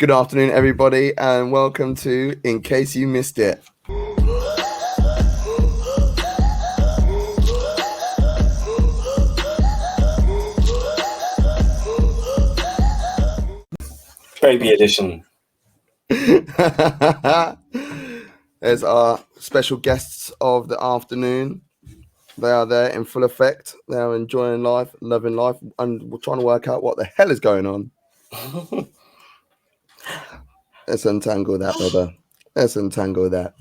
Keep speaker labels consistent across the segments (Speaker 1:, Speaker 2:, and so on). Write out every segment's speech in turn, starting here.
Speaker 1: Good afternoon, everybody, and welcome to In Case You Missed It.
Speaker 2: Baby edition.
Speaker 1: There's our special guests of the afternoon. They are there in full effect. They are enjoying life, loving life, and we're trying to work out what the hell is going on. Let's untangle that, brother. Let's untangle that.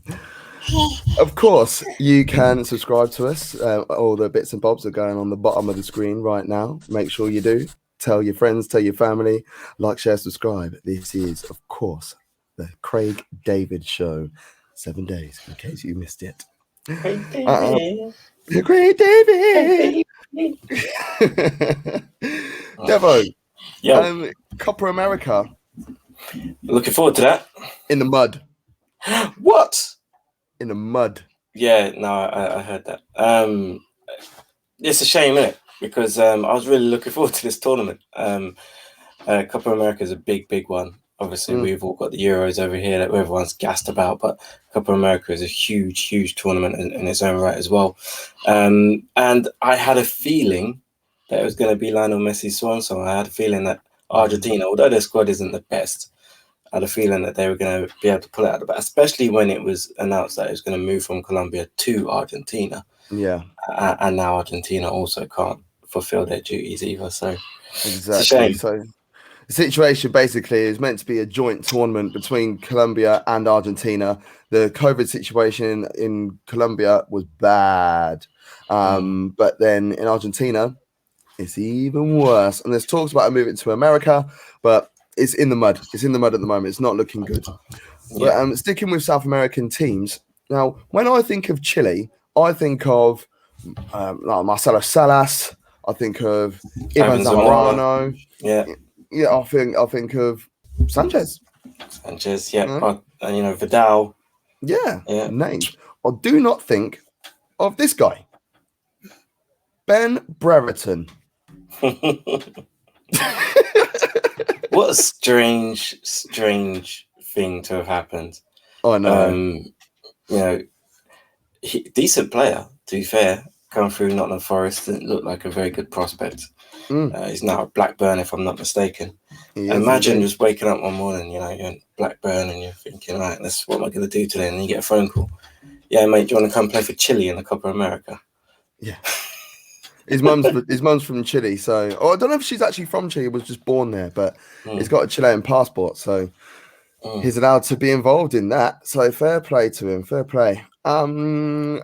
Speaker 1: Of course, you can subscribe to us. All the bits and bobs are going on the bottom of the screen right now. Make sure you do. Tell your friends, tell your family, like, share, subscribe. This is, of course, the Craig David Show. 7 days, in case you missed it.
Speaker 2: Great David.
Speaker 1: Great David. Devo.
Speaker 2: Yo.
Speaker 1: Copper America.
Speaker 2: Looking forward to that.
Speaker 1: In the mud.
Speaker 2: What?
Speaker 1: In the mud.
Speaker 2: Yeah, no, I heard that. It's a shame, isn't it? Because I was really looking forward to this tournament. Copper America is a big one. Obviously, we've all got the Euros over here that everyone's gassed about, but Copper America is a huge tournament in its own right as well. And I had a feeling that it was going to be Lionel Messi's swan song. I had a feeling that Argentina, although their squad isn't the best, I had a feeling that they were going to be able to pull it out of the bag, especially when it was announced that it was going to move from Colombia to Argentina.
Speaker 1: Yeah.
Speaker 2: And now Argentina also can't fulfill their duties either. So
Speaker 1: exactly.
Speaker 2: It's a shame.
Speaker 1: So the situation basically is meant to be a joint tournament between Colombia and Argentina. The COVID situation in Colombia was bad. But then in Argentina, it's even worse. And there's talks about moving to America, but it's in the mud. It's in the mud at the moment. It's not looking good. Yeah. But sticking with South American teams, now, when I think of Chile, I think of Marcelo Salas. I think of Ivan Zamorano.
Speaker 2: Yeah.
Speaker 1: Yeah, I think of Sanchez.
Speaker 2: Yeah. And Vidal.
Speaker 1: Yeah. Names. I do not think of this guy, Ben Brereton.
Speaker 2: What a strange thing to have happened.
Speaker 1: I know.
Speaker 2: Decent player, to be fair. Come through Nottingham Forest, didn't look like a very good prospect. He's now at Blackburn, if I'm not mistaken. Imagine just waking up one morning, you're in Blackburn and you're thinking, right, what am I going to do today? And you get a phone call. Yeah, mate, do you want to come play for Chile in the Copa America?
Speaker 1: Yeah. His mum's from Chile, so I don't know if she's actually from Chile, was just born there, but he's got a Chilean passport, so he's allowed to be involved in that. So fair play to him, fair play. Do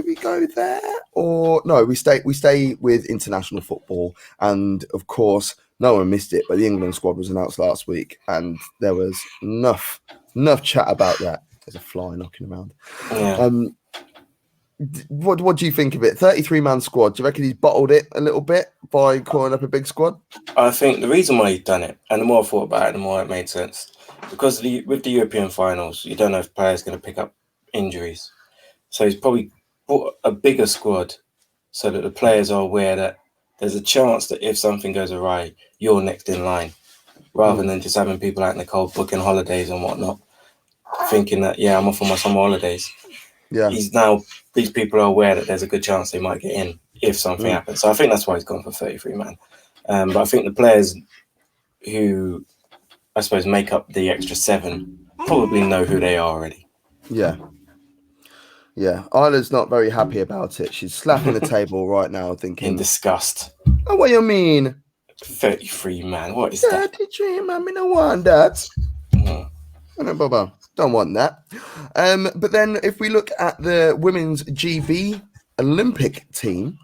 Speaker 1: we go there or no? We stay with international football, and of course, no one missed it. But the England squad was announced last week, and there was enough chat about that. There's a fly knocking around.
Speaker 2: Yeah.
Speaker 1: What do you think of it? 33-man squad. Do you reckon he's bottled it a little bit by calling up a big squad?
Speaker 2: I think the reason why he's done it, and the more I thought about it, the more it made sense. Because with the European finals, you don't know if players are going to pick up injuries. So he's probably brought a bigger squad so that the players are aware that there's a chance that if something goes awry, you're next in line. Rather than just having people out in the cold booking holidays and whatnot, thinking that, I'm off on my summer holidays.
Speaker 1: Yeah.
Speaker 2: These people are aware that there's a good chance they might get in if something happens. So I think that's why he's gone for 33 man. But I think the players who, I suppose, make up the extra 7 probably know who they are already.
Speaker 1: Yeah. Isla's not very happy about it. She's slapping the table right now thinking...
Speaker 2: In disgust.
Speaker 1: Oh, what do you mean?
Speaker 2: 33 man, what is that?
Speaker 1: 33 man, I don't want that. Baba. Don't want that. But then if we look at the women's GB Olympic team,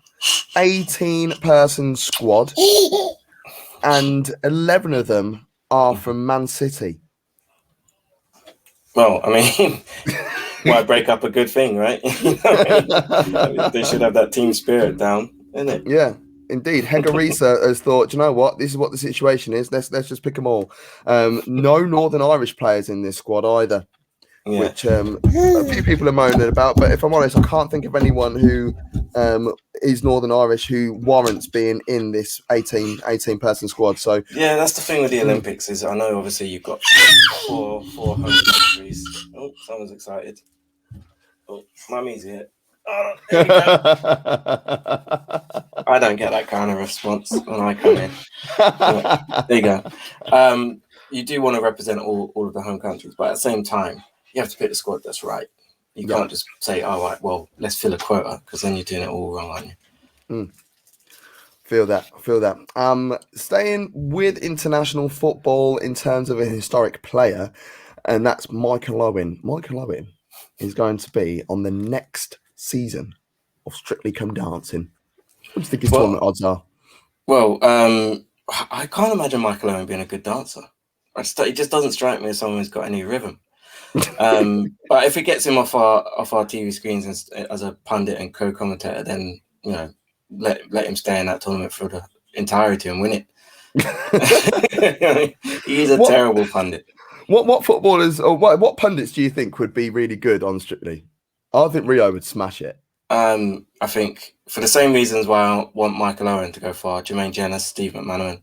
Speaker 1: 18-person squad, and 11 of them are from Man City.
Speaker 2: Well, I mean, why break up a good thing, right? They should have that team spirit down, isn't it?
Speaker 1: Yeah. Indeed, Hegarisa has thought, do you know what? This is what the situation is. Let's just pick them all. No Northern Irish players in this squad either, which a few people are moaning about. But if I'm honest, I can't think of anyone who is Northern Irish who warrants being in this 18 person squad. So
Speaker 2: yeah, that's the thing with the Olympics is I know obviously you've got four home countries. Oh, someone's excited. Oh, mummy's here. Oh, there we go. I don't get that kind of response when I come in. There you go. You do want to represent all of the home countries, but at the same time, you have to pick the squad that's right. You can't just say, "Oh, right, well, let's fill a quota," because then you're doing it all wrong, aren't you?
Speaker 1: Feel that. Staying with international football in terms of a historic player, and that's Michael Owen. Michael Owen is going to be on the next season of Strictly Come Dancing. What do you think his tournament odds are?
Speaker 2: Well, I can't imagine Michael Owen being a good dancer. It just doesn't strike me as someone who's got any rhythm. But if it gets him off our TV screens as a pundit and co-commentator, then let him stay in that tournament for the entirety and win it. He's a terrible pundit.
Speaker 1: What footballers or what pundits do you think would be really good on Strictly? I think Rio would smash it.
Speaker 2: I think for the same reasons why I want Michael Owen to go far, Jermaine Jenas, Steve McManaman,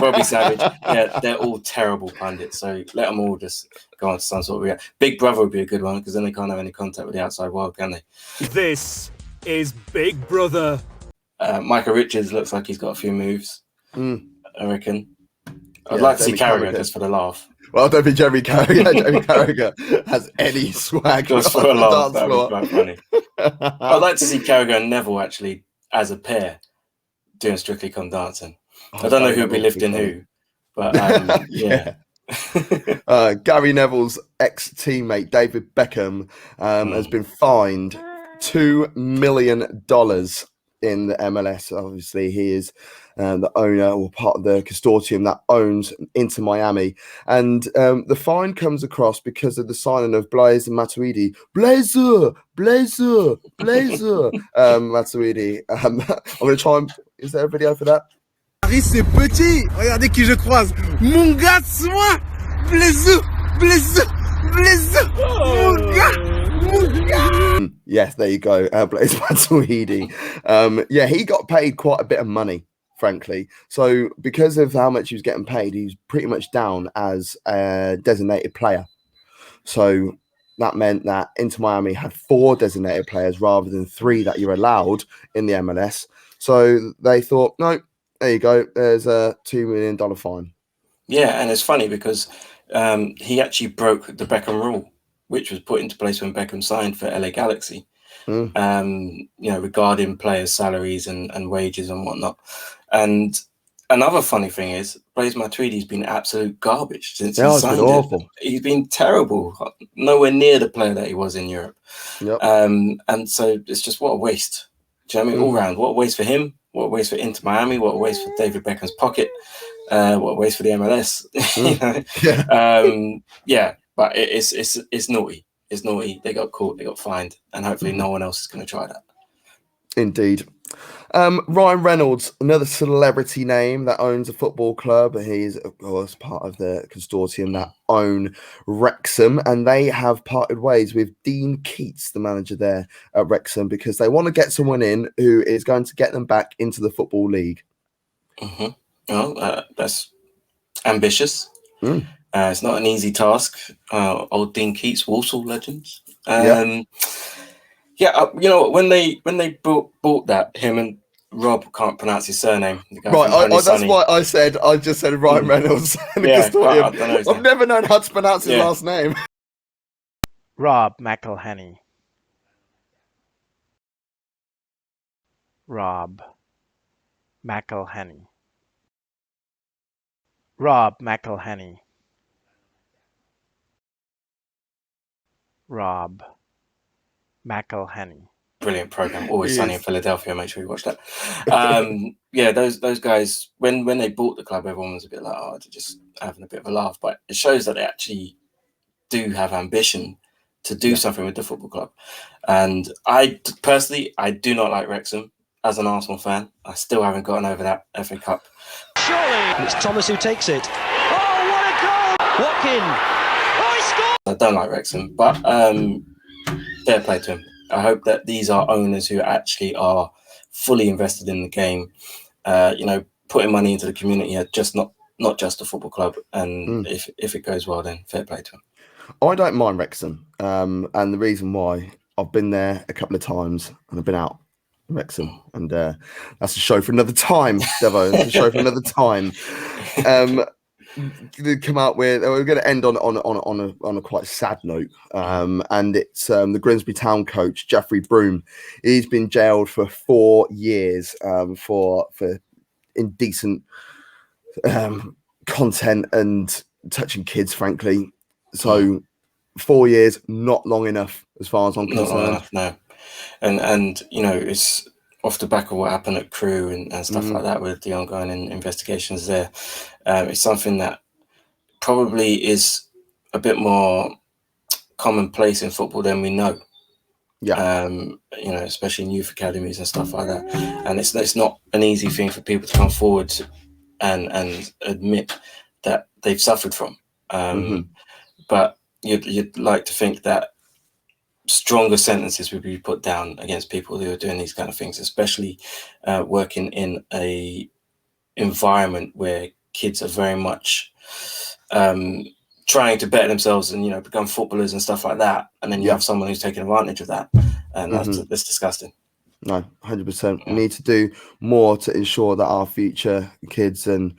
Speaker 2: Robbie Savage. Yeah, they're all terrible pundits. So let them all just go on to some sort of Big Brother would be a good one because then they can't have any contact with the outside world, can they?
Speaker 3: This is Big Brother.
Speaker 2: Michael Richards looks like he's got a few moves. I reckon. I'd like to see Carragher just for the laugh.
Speaker 1: Well, I don't think Jeremy Carragher has any swag.
Speaker 2: Just for a laugh, that would be quite funny. I'd like to see Carragher and Neville actually as a pair doing Strictly Come Dancing. I don't know who would be lifting who, but yeah.
Speaker 1: Gary Neville's ex-teammate David Beckham has been fined $2 million in the MLS. Obviously, he is the owner or part of the consortium that owns Inter Miami, and the fine comes across because of the signing of Blaise Matuidi. Blazer, Matuidi. I'm going to try and... Is there a video for that?
Speaker 4: Paris, c'est petit. Regardez qui je croise. Mon gars, c'est moi. Blaise. Mon gars.
Speaker 1: Yes, there you go. Blaise Matuidi. Yeah, he got paid quite a bit of money, frankly. So because of how much he was getting paid, he was pretty much down as a designated player. So that meant that Inter Miami had 4 designated players rather than 3 that you're allowed in the MLS. So they thought, no, there you go. There's a $2 million fine.
Speaker 2: Yeah, and it's funny because he actually broke the Beckham rule, which was put into place when Beckham signed for LA Galaxy. Regarding players' salaries and wages and whatnot. And another funny thing is, Blaise Matuidi's been absolute garbage since he signed it. He's been terrible, nowhere near the player that he was in Europe.
Speaker 1: Yep.
Speaker 2: And so it's just what a waste. Do you know what I mean? All round, what a waste for him, what a waste for Inter Miami, what a waste for David Beckham's pocket, what a waste for the MLS. But it's naughty. It's naughty. They got caught, they got fined, and hopefully no one else is going to try that.
Speaker 1: Indeed. Ryan Reynolds, another celebrity name that owns a football club. He's, of course, part of the consortium that own Wrexham, and they have parted ways with Dean Keats, the manager there at Wrexham, because they want to get someone in who is going to get them back into the Football League.
Speaker 2: Well, that's ambitious. It's not an easy task. Old Dean Keats, Walsall legends. When they bought that, him and Rob can't pronounce his surname.
Speaker 1: Right, that's why I just said Ryan Reynolds. I've never known how to pronounce his last name.
Speaker 5: Rob McElhenney. Rob McElhenney. Rob McElhenney. Rob McElhenney.
Speaker 2: Brilliant program. Always Sunny in Philadelphia. Make sure you watch that. Those guys, when they bought the club, everyone was a bit like, they're just having a bit of a laugh. But it shows that they actually do have ambition to do something with the football club. And I personally do not like Wrexham as an Arsenal fan. I still haven't gotten over that FA Cup.
Speaker 6: Surely, and it's Thomas who takes it. Oh, what a goal! Watkin. Oh, he scored!
Speaker 2: I don't like Wrexham, but fair play to him. I hope that these are owners who actually are fully invested in the game, putting money into the community, just not just a football club. And if it goes well, then fair play to them.
Speaker 1: I don't mind Wrexham, and the reason why, I've been there a couple of times and I've been out in Wrexham, and that's a show for another time, Devo. That's a show for another time. They come out with, we're going to end on a quite sad note, and it's the Grimsby Town coach Jeffrey Broom. He's been jailed for 4 years for indecent content and touching kids, frankly. So 4 years, not long enough as far as I'm concerned.
Speaker 2: Not long enough, no. And it's off the back of what happened at Crewe and stuff like that, with the ongoing investigations there. It's something that probably is a bit more commonplace in football than we know.
Speaker 1: Yeah.
Speaker 2: Especially in youth academies and stuff like that. And it's not an easy thing for people to come forward and admit that they've suffered from. But you'd like to think that stronger sentences would be put down against people who are doing these kind of things, especially working in a environment where kids are very much trying to better themselves and become footballers and stuff like that, and then you have someone who's taking advantage of that, and that's disgusting.
Speaker 1: No, 100%. We need to do more to ensure that our future kids and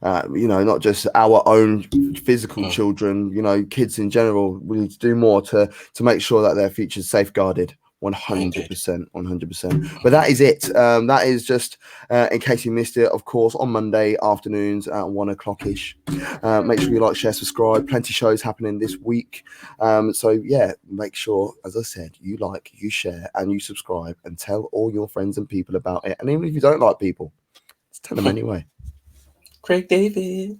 Speaker 1: not just our own physical children, kids in general, we need to do more to make sure that their future is safeguarded. 100%. But that is it. That is just in case you missed it, of course, on Monday afternoons at 1:00 ish. Make sure you like, share, subscribe. Plenty shows happening this week. So yeah, make sure, as I said, you like, you share, and you subscribe, and tell all your friends and people about it. And even if you don't like people, just tell them anyway.
Speaker 2: Craig David.